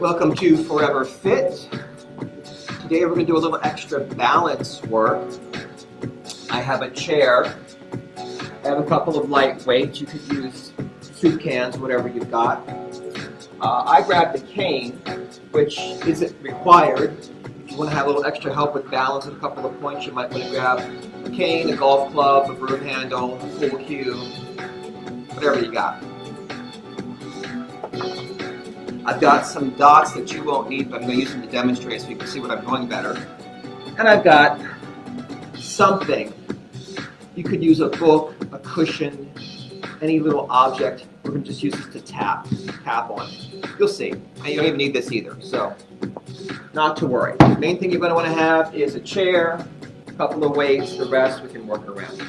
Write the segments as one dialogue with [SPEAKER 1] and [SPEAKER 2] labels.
[SPEAKER 1] Welcome to Forever Fit. Today we're going to do a little extra balance work. I have a chair. I have a couple of light weights. You could use soup cans, whatever you've got. I grabbed the cane, which isn't required. If you want to have a little extra help with balance at a couple of points, you might want to grab a cane, a golf club, a broom handle, a pool cue, whatever you got. I've got some dots that you won't need, but I'm going to use them to demonstrate so you can see what I'm doing better. And I've got something. You could use a book, a cushion, any little object. We're going to just use this to tap on. You'll see. And you don't even need this either, so not to worry. The main thing you're going to want to have is a chair, a couple of weights, the rest we can work around.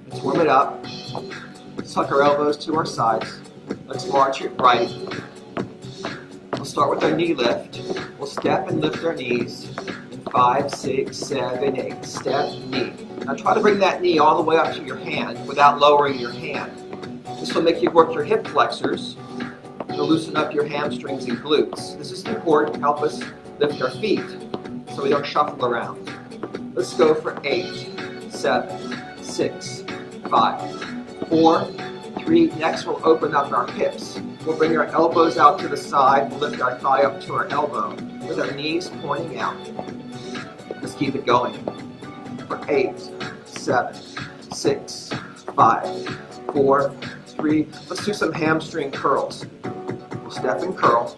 [SPEAKER 1] Let's warm it up. Let's tuck our elbows to our sides. Let's march it right. We'll start with our knee lift. We'll step and lift our knees in 5, 6, 7, 8. Step, knee. Now try to bring that knee all the way up to your hand without lowering your hand. This will make you work your hip flexors. It'll loosen up your hamstrings and glutes. This is important to help us lift our feet so we don't shuffle around. Let's go for 8, 7, 6, 5, 4, 3. Next, we'll open up our hips. We'll bring our elbows out to the side. We'll lift our thigh up to our elbow with our knees pointing out. Let's keep it going. For 8, 7, 6, 5, 4, 3. Let's do some hamstring curls. We'll step and curl.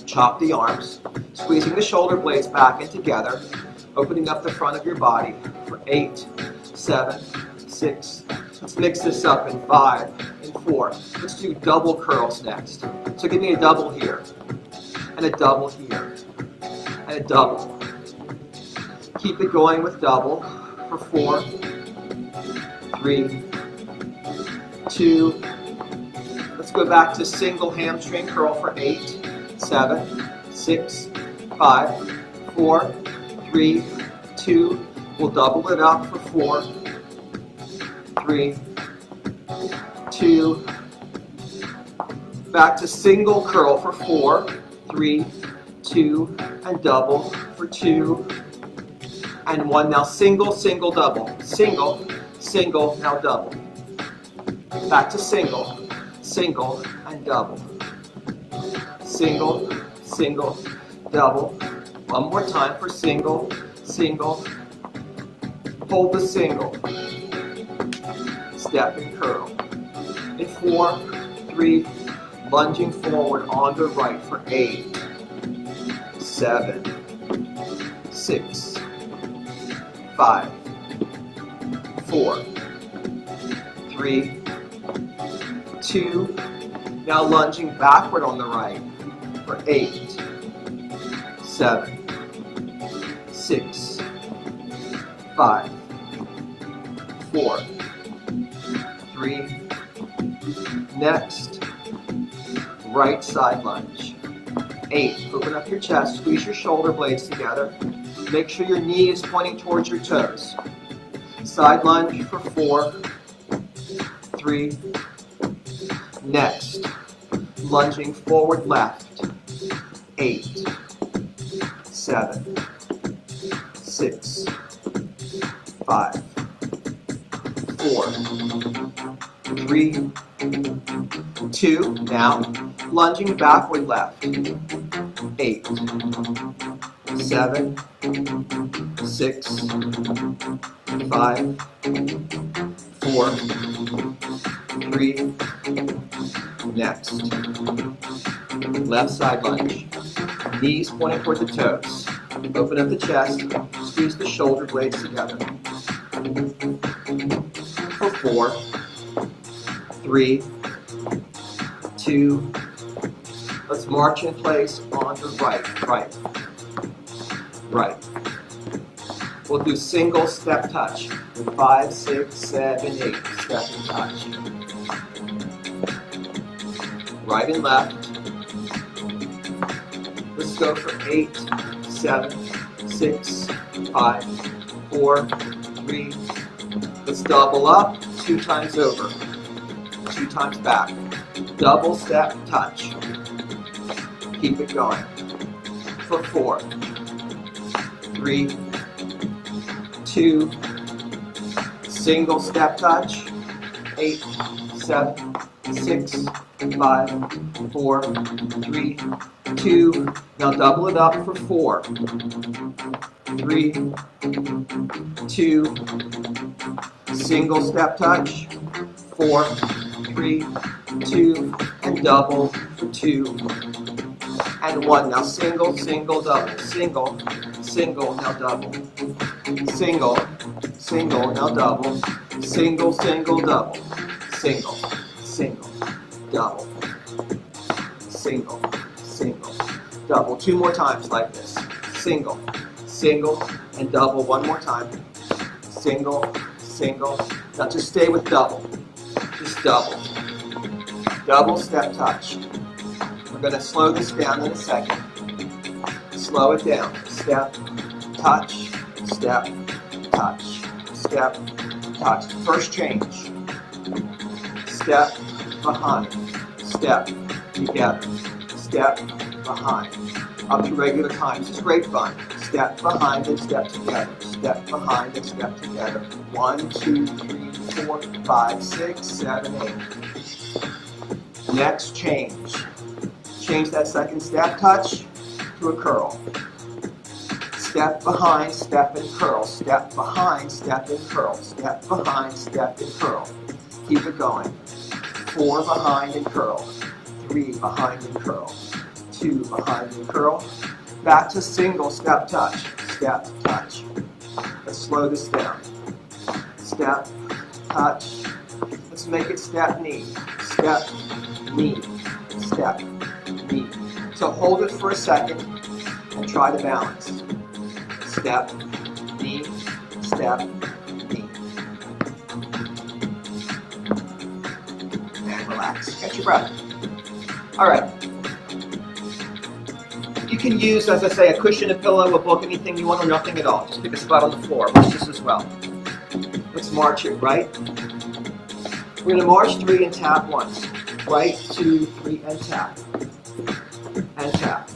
[SPEAKER 1] Chop the arms. Squeezing the shoulder blades back and together. Opening up the front of your body. For 8, 7, 6. Let's mix this up in 5 and 4. Let's do double curls next. So give me a double here, and a double here, and a double. Keep it going with double for 4, 3, 2. Let's go back to single hamstring curl for 8, 7, 6, 5, 4, 3, 2. We'll double it up for 4, 3, 2, back to single curl for 4, 3, 2, and double for 2, and 1. Now single, single, double. Single, single, now double. Back to single, single, and double. Single, single, double. One more time for single, single. Hold the single. Step and curl. In 4, 3, lunging forward on the right for 8, 7, 6, 5, 4, 3, 2. Now lunging backward on the right for 8, 7, 6, 5, 4, 3. Next, right side lunge. 8. Open up your chest. Squeeze your shoulder blades together. Make sure your knee is pointing towards your toes. Side lunge for 4, 3. Next, lunging forward left. 8, 7, 6, 5, 4, 3, 2. Now, lunging backward left. 8, 7, 6, 5, 4, 3. Next, left side lunge. Knees pointing toward the toes. Open up the chest. Squeeze the shoulder blades together. For 4, 3, 2. Let's march in place on the right. We'll do single step touch. 5, 6, 7, 8. Step and touch. Right and left. Let's go for 8, 7, 6, 5, 4, 3. Let's double up 2 times over. 2 times back. Double step touch. Keep it going. For 4, 3, 2, single step touch. 8, 7, 6, 5, 4, 3, 2. Now double it up for 4, 3, 2, single step touch. 4, 3, 2, and double for 2 and 1. Now single, single, double, single, single, now double, single, single, now double, single, single, double, single, single, double, single, single, double. 2 more times like this. Single, single, and double. 1 more time. Single, single. Now just stay with double. Just double. Double step touch. We're going to slow this down in a second. Slow it down. Step, touch, step, touch, step, touch. First change. Step, behind, step, together, step, behind. Up to regular time. This is great fun. Step behind and step together. Step behind and step together. 1, 2, 3, 4, 5, 6, 7, 8. Next change. Change that second step touch to a curl. Step behind, step and curl. Step behind, step and curl. Step behind, step and curl. Keep it going. 4 behind and curl. 3 behind and curl. 2 behind and curl. Back to single step touch. Step, touch. Let's slow this down. Step, touch. Let's make it step, knee. Step, knee. Step, knee. So hold it for a second and try to balance. Step, knee, step, knee. And relax. Catch your breath. All right. You can use, as I say, a cushion, a pillow, a book, anything you want, or nothing at all. Just pick a spot on the floor. Watch this as well. Let's march it right. We're going to march 3 and tap once. Right, 2, 3, and tap. And tap.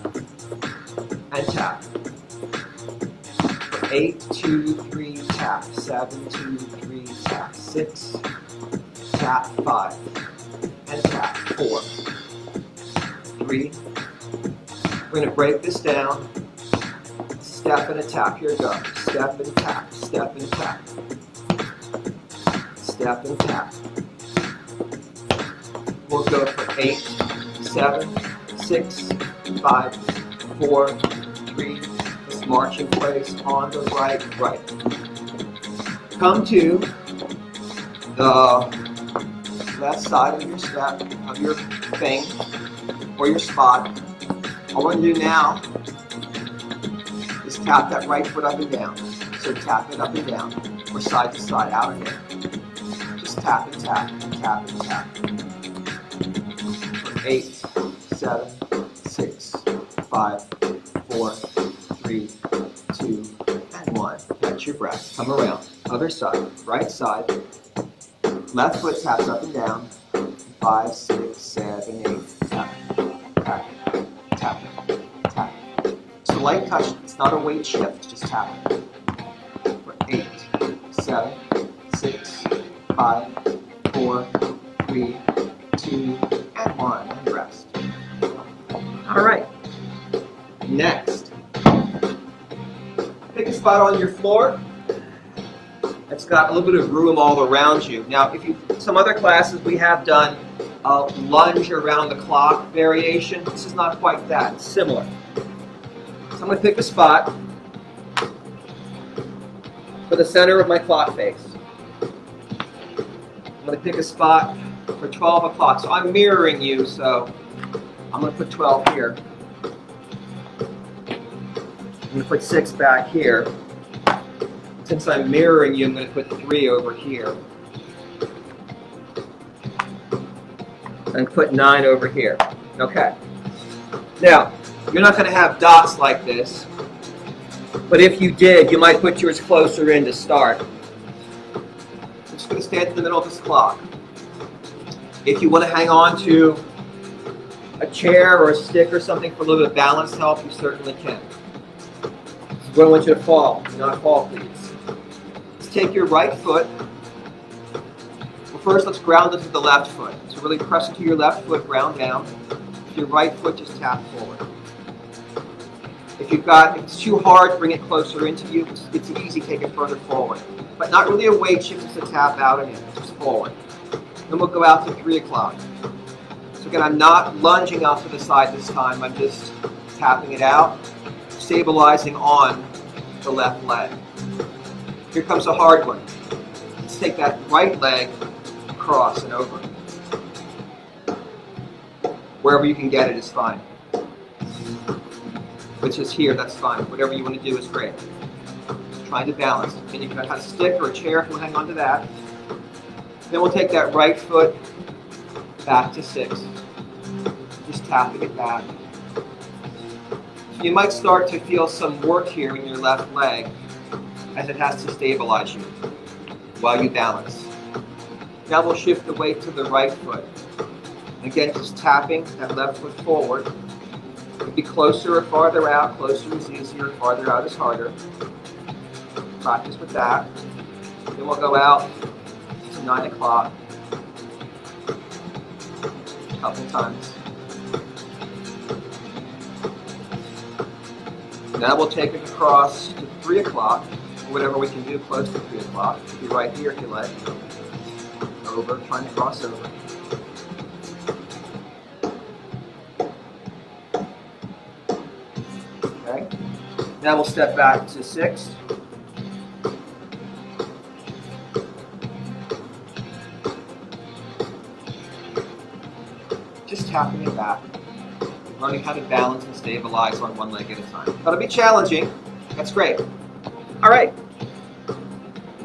[SPEAKER 1] And tap. 8, 2, 3, tap. 7, 2, 3, tap. 6, tap. 5, and tap. 4, 3. We're going to break this down. Step and a tap. Here we go. Step and tap. Step and tap. Step and tap. We'll go for 8, 7, 6, 5, 4, 3. Let's march in place on the right, right. Come to the left side of your step, of your thing, or your spot. All we're going to do now is tap that right foot up and down. So tap it up and down, or side to side, out and in. Just tap and tap, and tap and tap. 8, 7, 6, 5, 4, 3, 2, and 1. Catch your breath. Come around. Other side. Right side. Left foot taps up and down. 5, 6, 7, 8. Tap, tap, tap, tap. It's a light touch. It's not a weight shift. Just tap it. For 8, 7, 6, 5, 4, 3, 2, and 1, and rest. All right. Next, pick a spot on your floor that's got a little bit of room all around you. Now, if you some other classes we have done a lunge around the clock variation. This is not quite that. It's similar. So I'm going to pick a spot for the center of my clock face. I'm going to pick a spot for 12 o'clock. So I'm mirroring you, so I'm going to put 12 here. I'm going to put 6 back here. Since I'm mirroring you, I'm going to put 3 over here. And put 9 over here. Okay. Now, you're not going to have dots like this, but if you did, you might put yours closer in to start. I'm just going to stand in the middle of this clock. If you want to hang on to a chair or a stick or something for a little bit of balance help, you certainly can. So I don't want you to fall. Do not fall, please. Let's take your right foot. Well, first, let's ground into the left foot. So really press into your left foot, ground down. With your right foot, just tap forward. If it's too hard, bring it closer into you. If it's easy, take it further forward. But not really a weight shift, just a tap out and in, just forward. Then we'll go out to 3 o'clock. So again, I'm not lunging out to the side this time. I'm just tapping it out, stabilizing on the left leg. Here comes a hard one. Let's take that right leg across and over. Wherever you can get it is fine. Which is here, that's fine. Whatever you want to do is great. Just trying to balance. And you can have a stick or a chair if you want to hang on to that. Then we'll take that right foot back to 6. Just tapping it back. So you might start to feel some work here in your left leg as it has to stabilize you while you balance. Now we'll shift the weight to the right foot. Again, just tapping that left foot forward. It could be closer or farther out. Closer is easier, farther out is harder. Practice with that. Then we'll go out to 9 o'clock. A couple times. Now we'll take it across to 3 o'clock, or whatever we can do close to 3 o'clock. It could be right here if you like. Over, trying to cross over. Okay. Now we'll step back to 6. Just tapping it back. Learning how to balance and stabilize on one leg at a time. That'll be challenging. That's great. All right.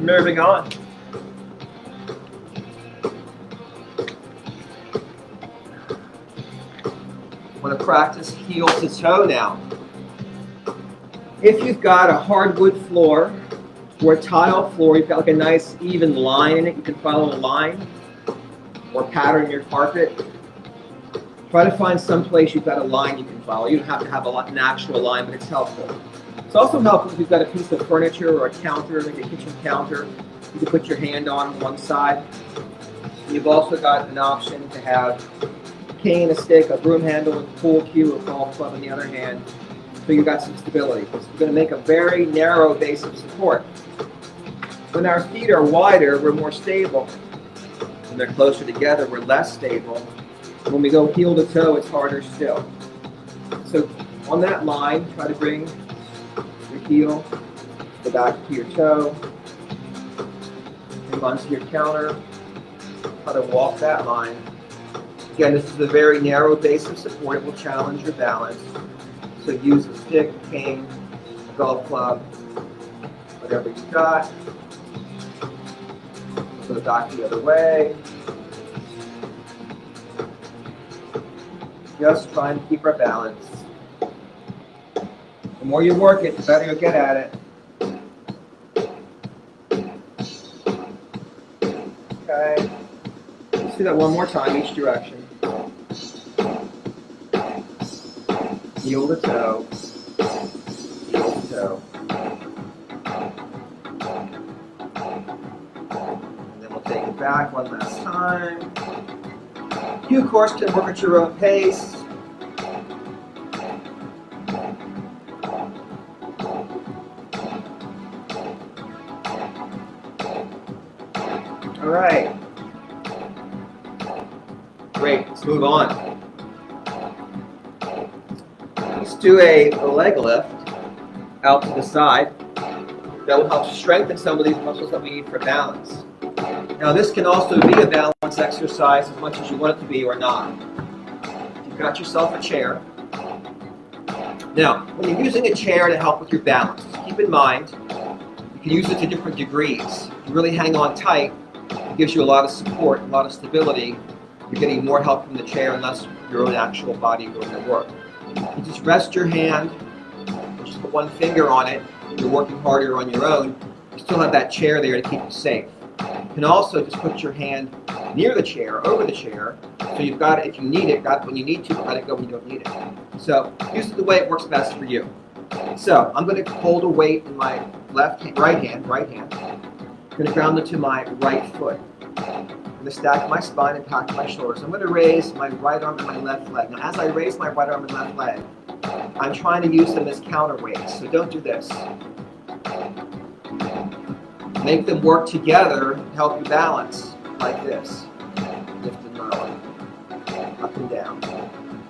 [SPEAKER 1] Moving on. I want to practice heel to toe now. If you've got a hardwood floor or a tile floor, you've got like a nice even line in it, you can follow a line or pattern your carpet. Try to find some place you've got a line you can follow. You don't have to have an actual line, but it's helpful. It's also helpful if you've got a piece of furniture or a counter, like a kitchen counter, you can put your hand on one side. And you've also got an option to have a cane, a stick, a broom handle, a pool cue, a golf club in the other hand. So you've got some stability. Because we're going to make a very narrow base of support. When our feet are wider, we're more stable. When they're closer together, we're less stable. When we go heel to toe, it's harder still. So on that line, try to bring your heel to the back to your toe. Hang onto your counter. Try to walk that line. Again, this is a very narrow base of support. It will challenge your balance. So use a stick, a cane, a golf club, whatever you've got. Go back the other way. Just trying to keep our balance. The more you work it, the better you'll get at it. Okay. Let's do that one more time, each direction. Heel to toe. Heel to toe. And then we'll take it back one last time. You, of course, can work at your own pace. All right. Great. Let's move on. Let's do a leg lift out to the side. That will help strengthen some of these muscles that we need for balance. Now, this can also be a balance exercise as much as you want it to be or not. You've got yourself a chair. Now, when you're using a chair to help with your balance, keep in mind, you can use it to different degrees. If you really hang on tight, it gives you a lot of support, a lot of stability. You're getting more help from the chair and less your own actual body doing the work. You just rest your hand, just put one finger on it. You're working harder on your own. You still have that chair there to keep you safe. You can also just put your hand near the chair, over the chair, so So you've got it if you need it, got it when you need to, but let it go when you don't need it. So this is the way it works best for you. So I'm going to hold a weight in my right hand. I'm going to ground it to my right foot. I'm going to stack my spine and pack my shoulders. I'm going to raise my right arm and my left leg. Now, as I raise my right arm and left leg, I'm trying to use them as counterweights. So don't do this. Make them work together to help you balance, like this. Lift and lower, up and down.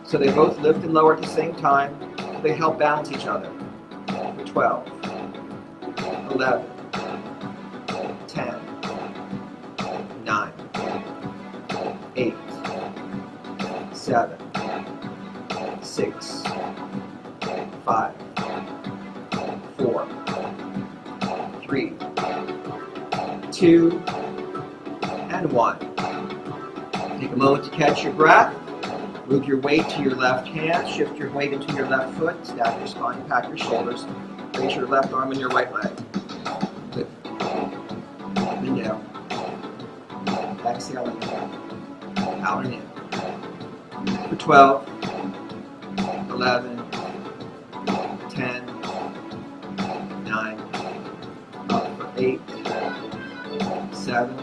[SPEAKER 1] So they both lift and lower at the same time. They help balance each other. 12, 11, 10, 9, 8, 7, 6, 5, 4, 3, 2, and 1. Take a moment to catch your breath. Move your weight to your left hand. Shift your weight into your left foot. Stack your spine, pack your shoulders. Raise your left arm and your right leg. Good. Up and down. Exhale and in. Out and in. For 12, 11, 10, 9, up for 8, 7,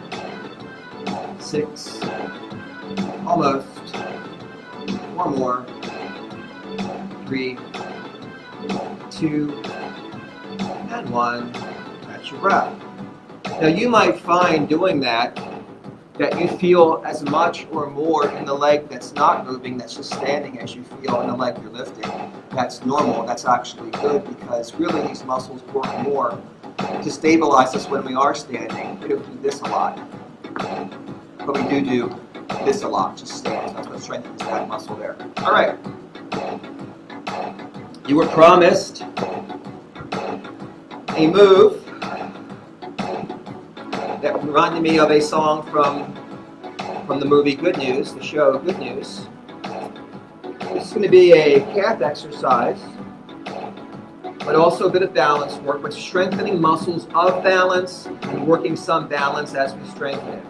[SPEAKER 1] 6, almost. One more. 3, 2, and 1. Catch your breath. Now you might find doing that you feel as much or more in the leg that's not moving, that's just standing, as you feel in the leg you're lifting. That's normal. That's actually good, because really these muscles work more to stabilize us when we are standing. We don't do this a lot, but we do this a lot, just stand. So that's what strengthens that muscle there. All right. You were promised a move that reminded me of a song from the movie Good News, the show Good News. This is going to be a calf exercise, but also a bit of balance work, but strengthening muscles of balance and working some balance as we strengthen it.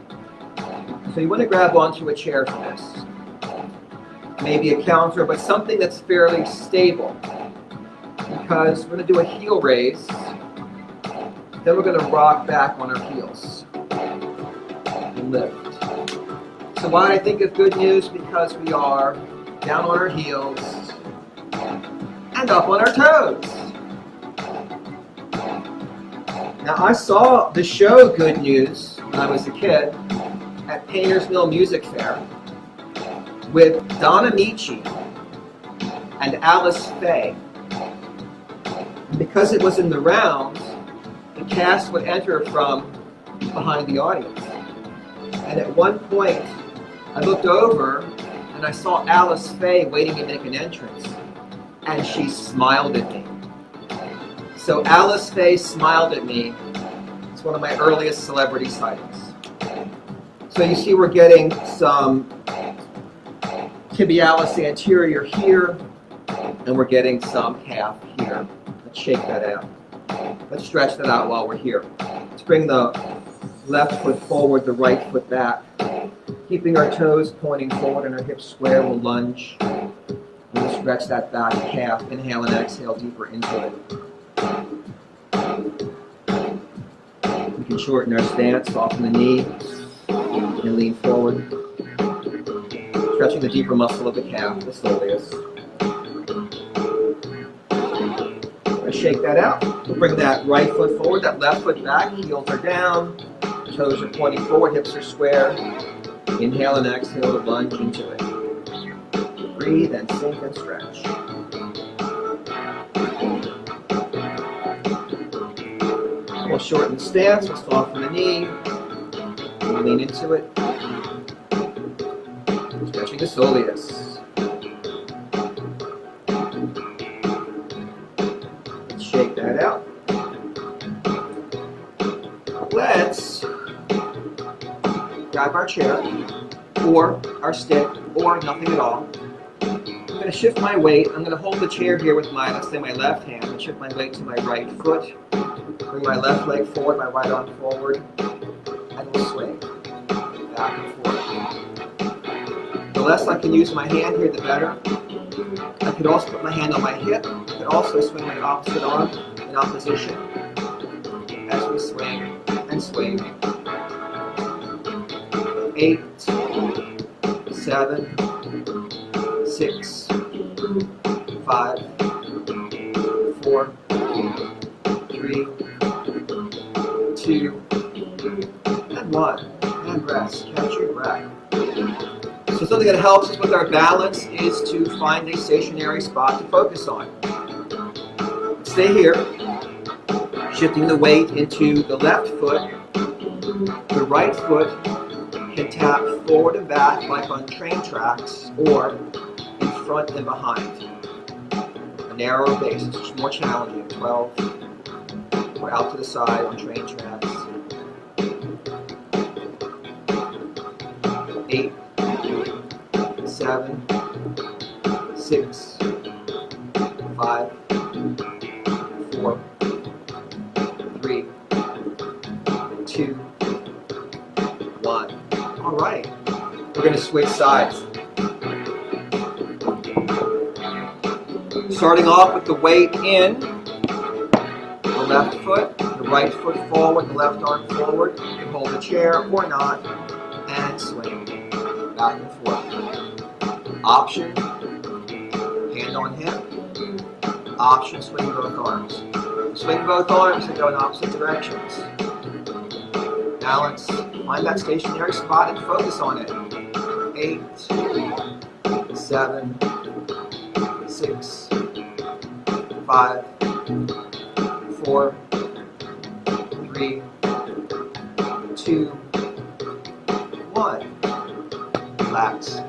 [SPEAKER 1] So you want to grab onto a chair for this. Maybe a counter, but something that's fairly stable. Because we're going to do a heel raise. Then we're going to rock back on our heels. And lift. So why I think of Good News? Because we are down on our heels and up on our toes. Now I saw the show Good News when I was a kid at Painters Mill Music Fair with Donna Michi and Alice Faye. And because it was in the rounds, the cast would enter from behind the audience. And at one point, I looked over and I saw Alice Faye waiting to make an entrance, and she smiled at me. So Alice Faye smiled at me. It's one of my earliest celebrity sightings. So you see we're getting some tibialis anterior here, and we're getting some calf here. Let's shake that out. Let's stretch that out while we're here. Let's bring the left foot forward, the right foot back. Keeping our toes pointing forward and our hips square, we'll lunge. And we'll stretch that back calf. Inhale and exhale deeper into it. We can shorten our stance, soften the knee, and lean forward. Stretching the deeper muscle of the calf, the soleus. Let's shake that out. We'll bring that right foot forward, that left foot back, heels are down, toes are pointing forward, hips are square. Inhale and exhale to lunge into it. Breathe and sink and stretch. We'll shorten the stance, we'll soften the knee, we'll lean into it. Stretching the soleus. Let's shake that out. Let's grab our chair, or our stick, or nothing at all. I'm going to shift my weight. I'm going to hold the chair here with my, let's say, my left hand, and shift my weight to my right foot. Bring my left leg forward, my right arm forward, and we'll swing back and forth. The less I can use my hand here, the better. I could also put my hand on my hip. I could also swing my opposite arm in opposition as we swing and swing. 8, 7, 6, 5, 4, 3, 2, and 1. And rest. Catch your breath. So something that helps us with our balance is to find a stationary spot to focus on. Stay here, shifting the weight into the left foot. The right foot can tap forward and back like on train tracks or in front and behind. A narrower basis, which is more challenging. 12, or out to the side on train tracks. 8, 7, 6, 5, 4, 3, 2, 1. All right, we're going to switch sides. Starting off with the weight in, the left foot, the right foot forward, the left arm forward. You can hold the chair or not, and swing back and forth. Option, hand on hip. Option, swing both arms. Swing both arms and go in opposite directions. Balance, find that stationary spot and focus on it. 8, 7, 6, 5, 4, 3, 2, 1. Relax.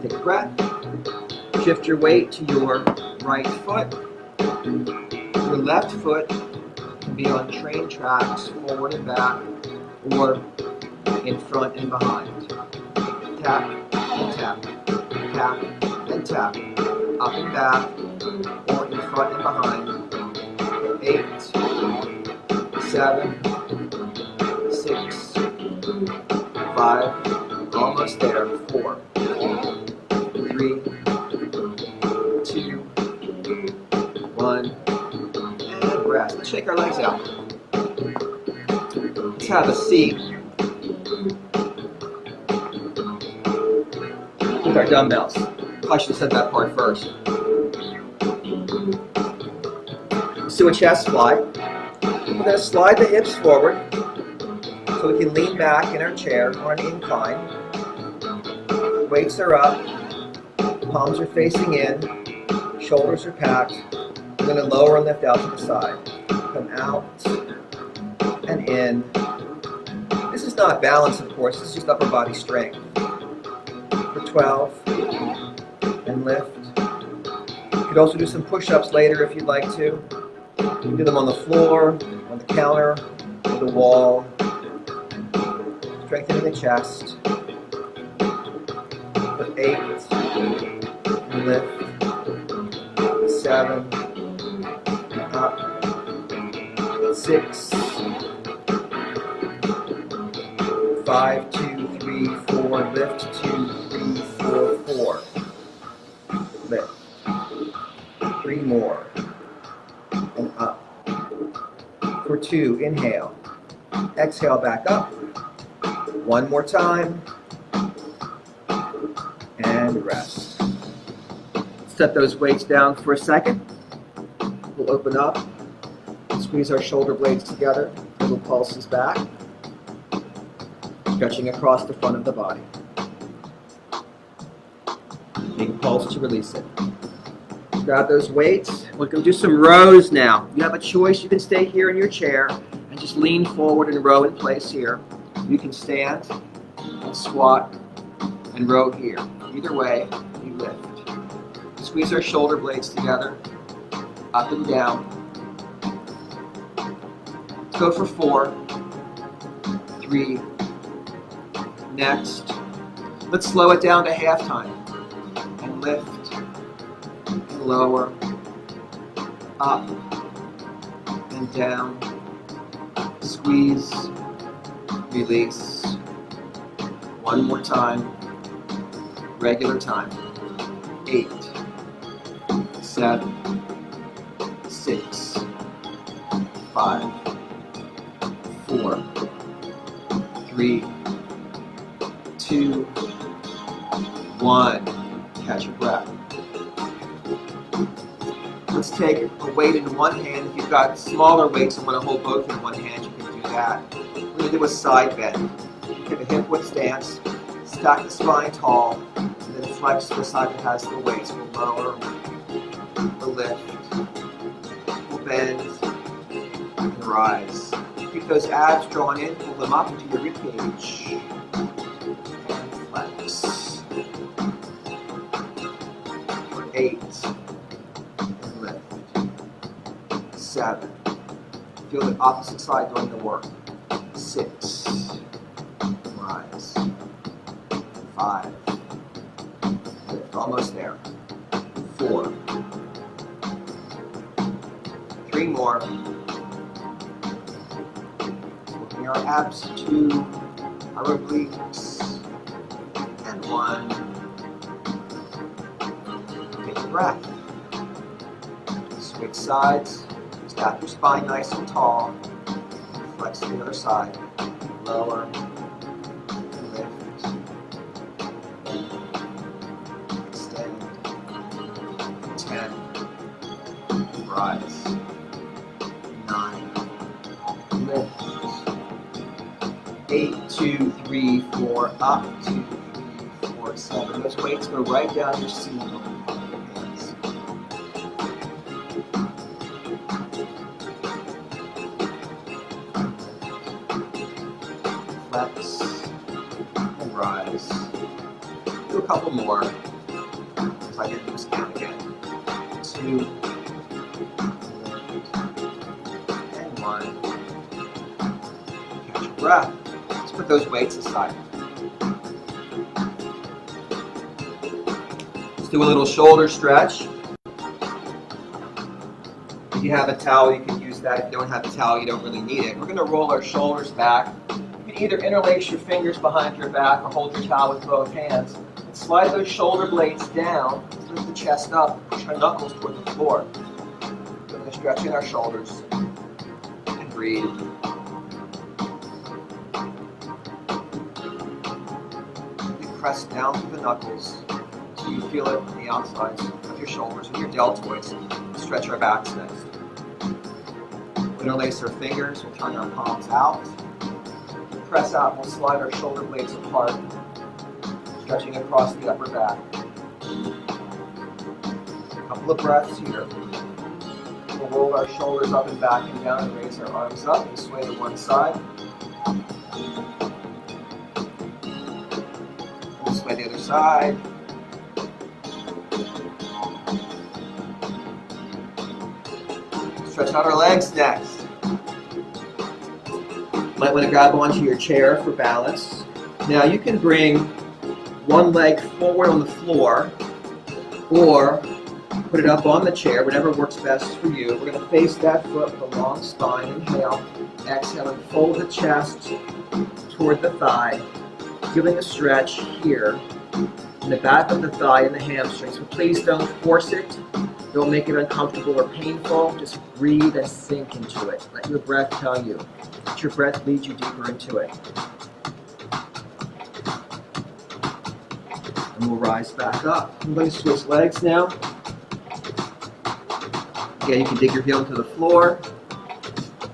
[SPEAKER 1] Take a breath. Shift your weight to your right foot. Your left foot can be on train tracks, forward and back, or in front and behind. Tap and tap, tap and tap, up and back, or in front and behind. 8, 7, 6, 5, almost there. 4, 3, 2, 1, and rest. Let's shake our legs out. Let's have a seat with our dumbbells. I should have said that part first. Let's do a chest fly. We're going to slide the hips forward so we can lean back in our chair on an incline. Weights are up, palms are facing in, shoulders are packed. We're going to lower and lift out to the side. Come out and in. This is not balance, of course, this is just upper body strength. For 12, and lift. You could also do some push-ups later if you'd like to. You can do them on the floor, on the counter, or the wall. Strengthening the chest. For 8, and lift. 7, and up. 6, 5, 2, 3, 4, lift, 2, 3, 4, 4. Lift. 3 more. And up. For 2, inhale. Exhale back up. 1 more time. And rest. Set those weights down for a second. We'll open up. Squeeze our shoulder blades together. Little pulses back. Stretching across the front of the body. Big pulse to release it. Grab those weights. We're going to do some rows now. You have a choice. You can stay here in your chair and just lean forward and row in place here. You can stand and squat and row here. Either way, you lift. Squeeze our shoulder blades together, up and down. Let's go for 4, 3, next. Let's slow it down to half time. And lift, and lower, up, and down. Squeeze, release. 1 more time. regular time. 8, 7, 6, 5, 4, 3, 2, 1. Catch your breath. Let's take a weight in one hand. If you've got smaller weights and want to hold both in one hand, you can do that. We're going to do a side bend. Take a hip width stance, stack the spine tall, and then flex to the side that has the weights. We'll lower, we'll lift, we'll bend, and rise. Keep those abs drawn in, pull them up into your rib cage, and flex. For 8, and lift. 7. Feel the opposite side doing the work. 6. Rise. 5. Lift. Almost there. 4. 3 more. Working our abs to our obliques. And 1. Take a breath. Switch sides. Stack your spine nice and tall. Flex to the other side. Lower. And lift. Extend. 10. Rise. 9. Lift. 8, 2, 3, 4. Up. 2, 3, 4, 7. Those weights go right down your seat. Flex and rise. Do a couple more. As I did this count again. 2 and 1. Catch your breath. Let's put those weights aside. Let's do a little shoulder stretch. If you have a towel, you can use that. If you don't have a towel, you don't really need it. We're going to roll our shoulders back. You can either interlace your fingers behind your back or hold your towel with both hands. And slide those shoulder blades down, lift the chest up, push our knuckles toward the floor. We're going to stretch in our shoulders and breathe. You press down through the knuckles so you feel it on the outsides of your shoulders and your deltoids. Stretch our backs next. Interlace our fingers, we'll turn our palms out. Press out, we'll slide our shoulder blades apart, stretching across the upper back. A couple of breaths here. We'll roll our shoulders up and back and down and raise our arms up and sway to one side. We'll sway the other side. Stretch out our legs next. Might want to grab onto your chair for balance. Now you can bring one leg forward on the floor or put it up on the chair, whatever works best for you. We're going to face that foot with a long spine. Inhale, exhale, and fold the chest toward the thigh, feeling a stretch here in the back of the thigh and the hamstrings. So please don't force it. Don't make it uncomfortable or painful. Just breathe and sink into it. Let your breath tell you. Let your breath lead you deeper into it. And we'll rise back up. I'm going to switch legs now. Again, you can dig your heel into the floor.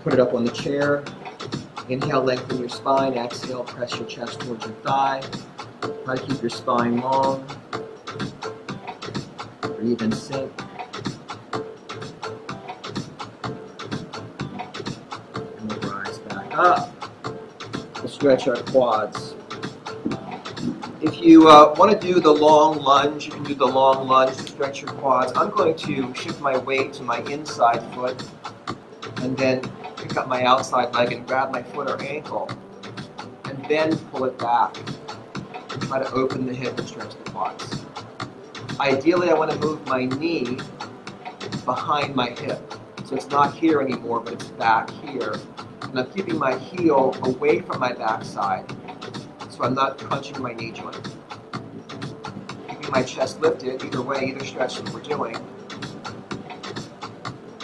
[SPEAKER 1] Put it up on the chair. Inhale, lengthen your spine. Exhale, press your chest towards your thigh. Try to keep your spine long. Breathe and sink. Up. We'll stretch our quads. If you want to do the long lunge, you can do the long lunge to stretch your quads. I'm going to shift my weight to my inside foot and then pick up my outside leg and grab my foot or ankle and then pull it back and try to open the hip and stretch the quads. Ideally, I want to move my knee behind my hip. So it's not here anymore, but it's back here. And I'm keeping my heel away from my backside, so I'm not crunching my knee joint. keeping my chest lifted. Either way, either stretch that we're doing.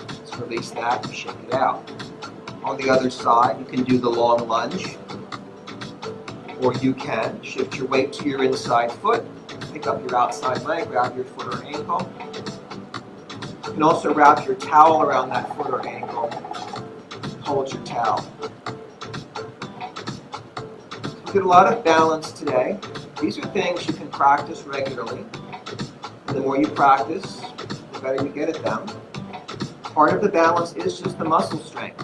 [SPEAKER 1] Let's release that and shake it out. On the other side, you can do the long lunge, or you can shift your weight to your inside foot, pick up your outside leg, grab your foot or ankle. You can also wrap your towel around that foot or ankle. Hold your towel. We did a lot of balance today. These are things you can practice regularly. And the more you practice, the better you get at them. Part of the balance is just the muscle strength.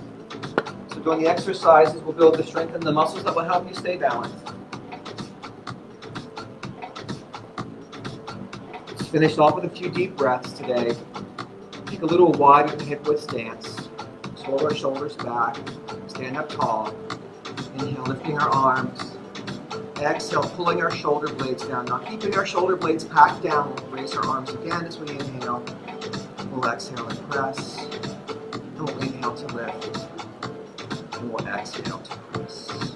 [SPEAKER 1] So doing the exercises will build the strength in the muscles that will help you stay balanced. Let's finish off with a few deep breaths today. Take a little wider than hip width stance. Roll our shoulders back. Stand up tall. Inhale, lifting our arms. Exhale, pulling our shoulder blades down. Now keeping our shoulder blades packed down, we'll raise our arms again as we inhale. We'll exhale and press. And we'll inhale to lift. And we'll exhale to press.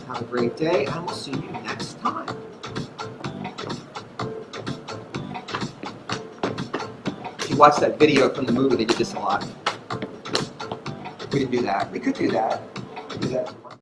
[SPEAKER 1] Have a great day, and we'll see you next time. If you watch that video from the movie, they did this a lot. We didn't do that. We could do that. We could do that.